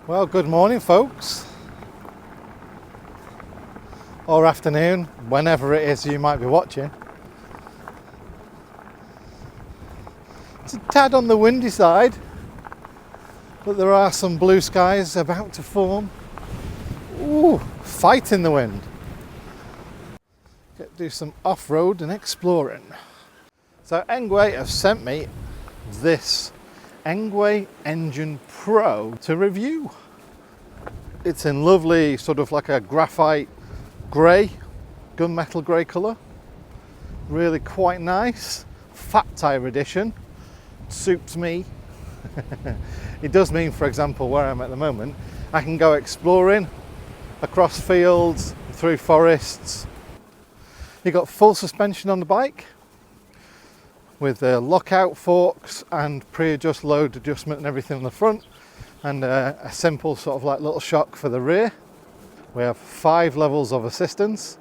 Well, good morning folks, or afternoon, whenever it is you might be watching. It's a tad on the windy side, but there are some blue skies about to form. Ooh, fight in the wind. Get to do some off-road and exploring. So Engwe have sent me this Engwe Engine Pro to review. It's in lovely sort of like a graphite grey, gunmetal grey colour. Really quite nice. Fat tyre edition. Suits me. It does mean, for example, where I'm at the moment, I can go exploring across fields, through forests. You've got full suspension on the bike with lockout forks and pre-adjust load adjustment and everything on the front, and a simple sort of like little shock for the rear. We have 5 levels of assistance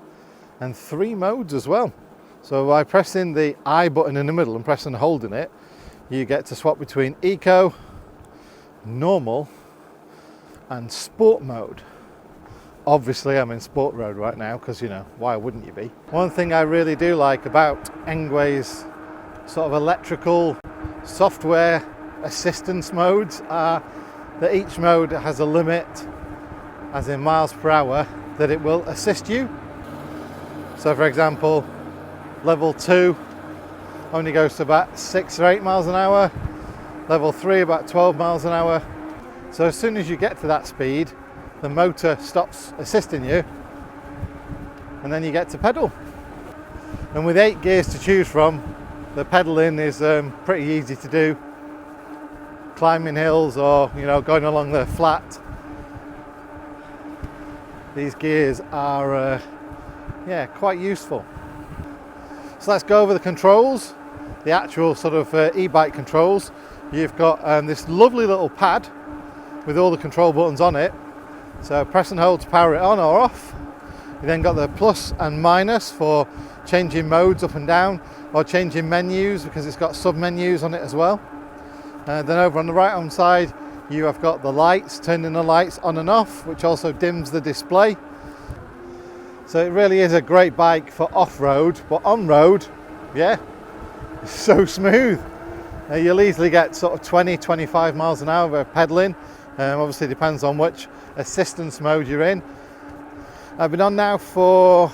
and 3 modes as well. So by pressing the I button in the middle and pressing and holding it, you get to swap between eco, normal and sport mode. Obviously I'm in sport mode right now because, you know, why wouldn't you be? One thing I really do like about Engwe's sort of electrical software assistance modes are that each mode has a limit, as in miles per hour, that it will assist you. So for example, level 2 only goes to about 6 or 8 miles an hour, level 3 about 12 miles an hour. So as soon as you get to that speed, the motor stops assisting you and then you get to pedal. And with 8 gears to choose from, the pedaling is pretty easy to do. Climbing hills or, you know, going along the flat. These gears are quite useful. So let's go over the controls, the actual sort of e-bike controls. You've got this lovely little pad with all the control buttons on it. So press and hold to power it on or off. You then got the plus and minus for changing modes up and down, or changing menus because it's got sub menus on it as well. Then over on the right hand side you have got the lights, turning the lights on and off, which also dims the display. So it really is a great bike for off-road, but on-road, yeah, it's so smooth. You'll easily get sort of 20-25 miles an hour of pedaling. Obviously depends on which assistance mode you're in. I've been on now for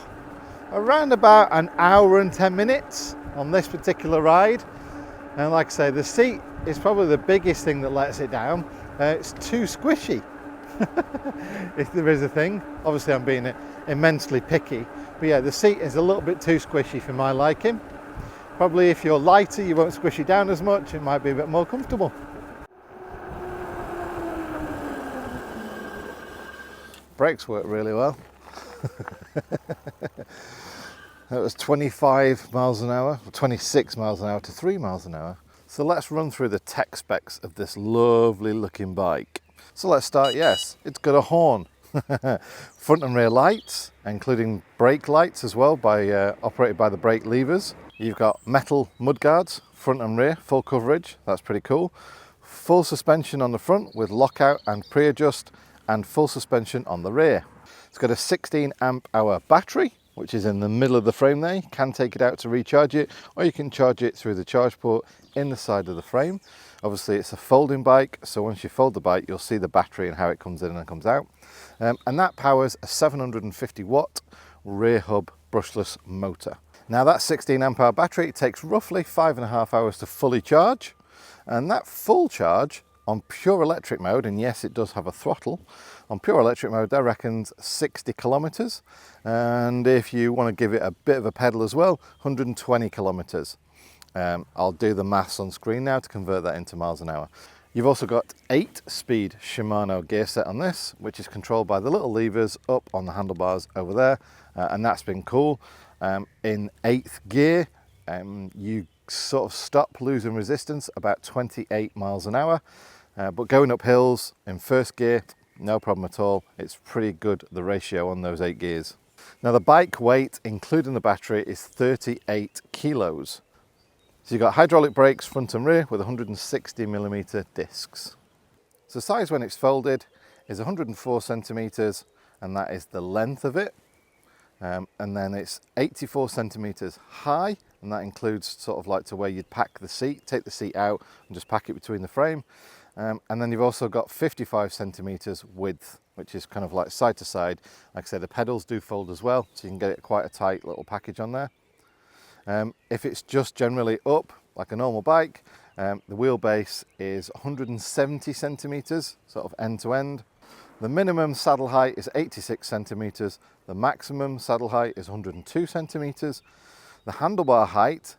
around about an hour and 10 minutes on this particular ride, and like I say, the seat is probably the biggest thing that lets it down. It's too squishy. If there is a thing. Obviously I'm being immensely picky, but yeah, the seat is a little bit too squishy for my liking. Probably if you're lighter you won't squish it down as much, it might be a bit more comfortable. Brakes work really well. That was 25 miles an hour, 26 miles an hour to 3 miles an hour. So let's run through the tech specs of this lovely looking bike. So let's start, yes, it's got a horn. Front and rear lights, including brake lights as well, operated by the brake levers. You've got metal mudguards, front and rear, full coverage, that's pretty cool. Full suspension on the front with lockout and pre-adjust, and full suspension on the rear. It's got a 16 amp hour battery, which is in the middle of the frame there. You can take it out to recharge it, or you can charge it through the charge port in the side of the frame. Obviously it's a folding bike, so once you fold the bike you'll see the battery and how it comes in and comes out. And that powers a 750 watt rear hub brushless motor. Now that 16 amp hour battery takes roughly 5.5 hours to fully charge, and that full charge on pure electric mode, and yes it does have a throttle, on pure electric mode that reckons 60 kilometers, and if you want to give it a bit of a pedal as well, 120 kilometers. I'll do the maths on screen now to convert that into miles an hour. You've also got 8-speed Shimano gear set on this, which is controlled by the little levers up on the handlebars over there, and that's been cool. In 8th gear, you sort of stop losing resistance about 28 miles an hour, but going up hills in 1st gear, no problem at all. It's pretty good, the ratio on those 8 gears. Now the bike weight, including the battery, is 38 kilos. So you've got hydraulic brakes front and rear with 160mm discs. So size when it's folded, is 104 centimetres, and that is the length of it. And then it's 84 centimetres high, and that includes sort of like to where you'd pack the seat, take the seat out and just pack it between the frame. And then you've also got 55 centimetres width, which is kind of like side to side. Like I said, the pedals do fold as well, so you can get it quite a tight little package on there. If it's just generally up, like a normal bike, the wheelbase is 170 centimetres, sort of end to end. The minimum saddle height is 86 centimetres, the maximum saddle height is 102 centimetres. The handlebar height,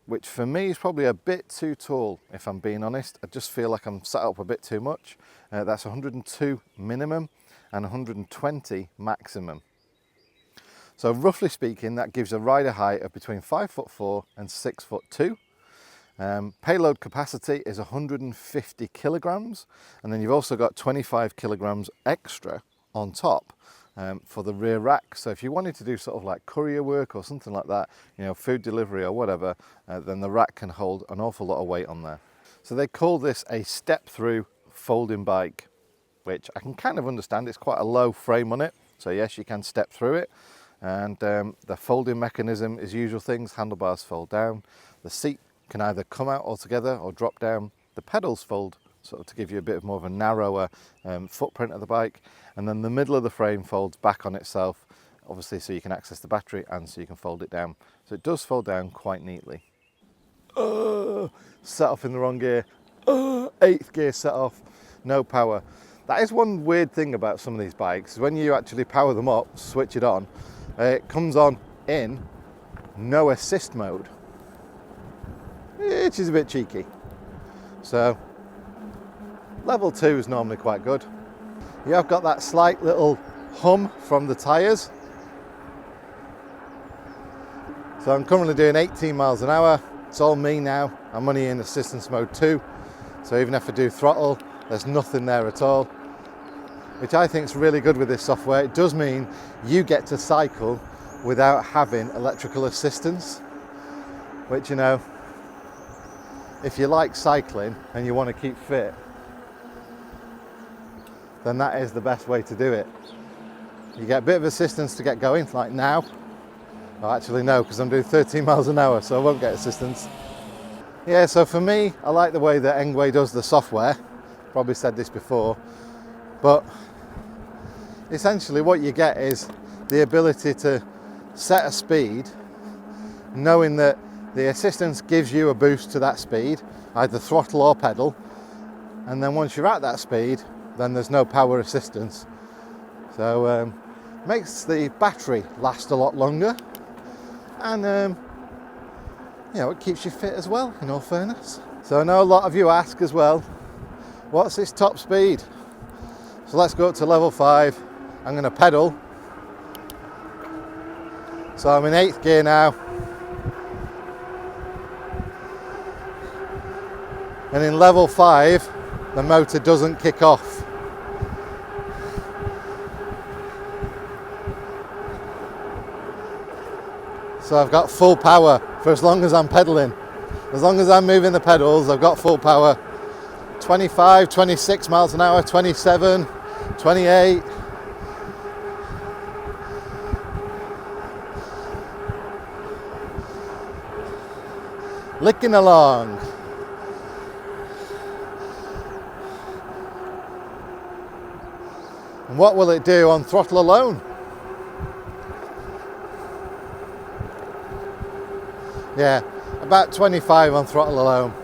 which for me is probably a bit too tall, if I'm being honest. I just feel like I'm sat up a bit too much. That's 102 minimum and 120 maximum. So roughly speaking, that gives a rider height of between 5'4" and 6'2". Payload capacity is 150 kilograms, and then you've also got 25 kilograms extra on top for the rear rack. So if you wanted to do sort of like courier work or something like that, you know, food delivery or whatever, then the rack can hold an awful lot of weight on there. So they call this a step-through folding bike, which I can kind of understand. It's quite a low frame on it, so yes, you can step through it. And the folding mechanism is usual things. Handlebars fold down, the seat can either come out altogether or drop down. The pedals fold sort of to give you a bit more of a narrower footprint of the bike, and then the middle of the frame folds back on itself, obviously so you can access the battery and so you can fold it down. So it does fold down quite neatly. Set off in the wrong gear. 8th gear set off, no power. That is one weird thing about some of these bikes. When you actually power them up, switch it on, it comes on in no assist mode, which is a bit cheeky. So level 2 is normally quite good. You have got that slight little hum from the tyres. So I'm currently doing 18 miles an hour. It's all me now. I'm only in assistance mode 2. So even if I do throttle, there's nothing there at all, which I think is really good with this software. It does mean you get to cycle without having electrical assistance, which, you know, if you like cycling and you want to keep fit, then that is the best way to do it. You get a bit of assistance to get going, like now. Well, actually no, because I'm doing 13 miles an hour, so I won't get assistance. Yeah, so for me, I like the way that Engwe does the software. Probably said this before, but essentially what you get is the ability to set a speed, knowing that the assistance gives you a boost to that speed, either throttle or pedal, and then once you're at that speed, then there's no power assistance. So makes the battery last a lot longer, and you know, it keeps you fit as well, in all fairness. So I know a lot of you ask as well, what's its top speed? So let's go up to level 5. I'm going to pedal. So I'm in 8th gear now. And in level 5, the motor doesn't kick off. So I've got full power for as long as I'm pedaling. As long as I'm moving the pedals, I've got full power. 25, 26 miles an hour, 27, 28. Licking along. And what will it do on throttle alone? Yeah, about 25 on throttle alone.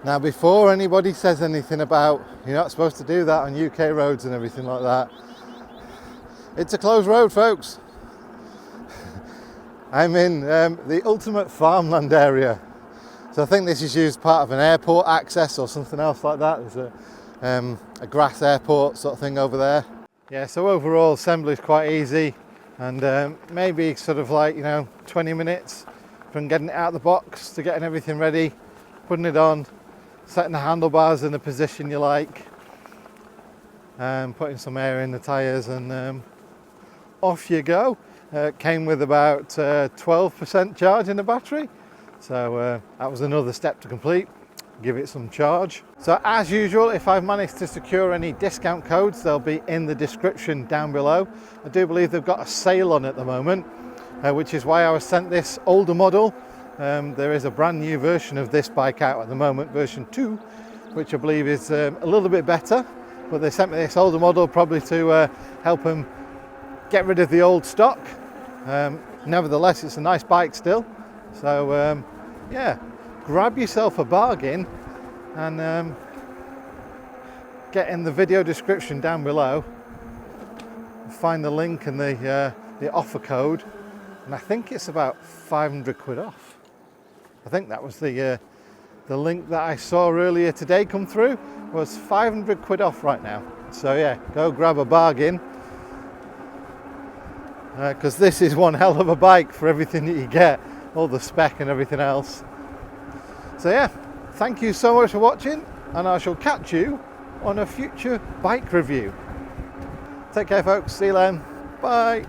Now, before anybody says anything about you're not supposed to do that on UK roads and everything like that, it's a closed road, folks. I'm in the ultimate farmland area. So I think this is used part of an airport access or something else like that. There's a grass airport sort of thing over there. Yeah, so overall assembly is quite easy, and maybe sort of like, you know, 20 minutes from getting it out of the box to getting everything ready, putting it on, setting the handlebars in the position you like, putting some air in the tyres, and off you go. came with about 12% charge in the battery. So that was another step to complete, give it some charge. So as usual, if I've managed to secure any discount codes, they'll be in the description down below. I do believe they've got a sale on at the moment, which is why I was sent this older model. There is a brand new version of this bike out at the moment, version 2, which I believe is a little bit better, but they sent me this older model probably to help them get rid of the old stock. Nevertheless, it's a nice bike still. So yeah, grab yourself a bargain and get in the video description down below, find the link and the offer code, and I think it's about 500 quid off. I think that was the link that I saw earlier today come through, was 500 quid off right now. So yeah, go grab a bargain, because this is one hell of a bike for everything that you get, all the spec and everything else. So yeah, thank you so much for watching, and I shall catch you on a future bike review. Take care folks, see you then, bye.